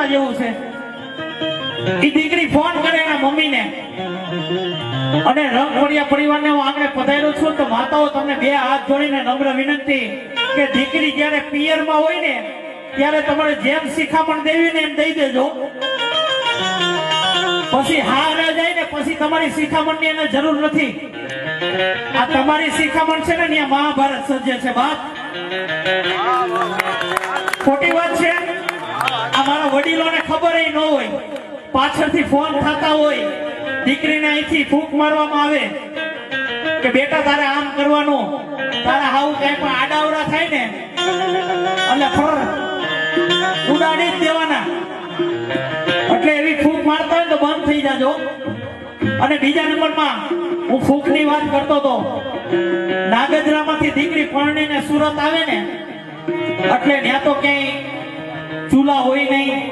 માનતા જેવું છે. એ દીકરી ફોન કરે એના મમ્મીને અને રંગપડિયા પરિવારને હું આંગણે પધાર્યો છું તો માતાઓ તમને બે હાથ જોડીને નમ્ર વિનંતી કે દીકરી જ્યારે પિયરમાં હોય ને ત્યારે તમારે જેમ શિખામણ દેવી ને એમ દઈ દેજો. પછી હાર જાય ને પછી તમારી શિખામણની એને જરૂર નથી. આ તમારી શિખામણ છે ને ત્યાં મહાભારત સર્જે છે. બાપ ખોટી વાત છે. આ મારા વડીલોને ખબર ન હોય, પાછળથી ફોન થતા હોય, દીકરીને અહીંથી ફૂંક મારવામાં આવે કે બેટા તારે આમ કરવાનું, તારે હાવું કઈ પણ આડાવડા થાય ને એટલે ફર ઉડાડી જ દેવાના. એટલે એવી ફૂંક મારતા હોય તો બંધ થઈ જાજો. અને બીજા નંબરમાં હું ફૂંકની વાત કરતો હતો. નાગજરામાંથી દીકરી પરણીને સુરત આવે ને એટલે ત્યાં તો ક્યાંય ચૂલા હોય નહીં,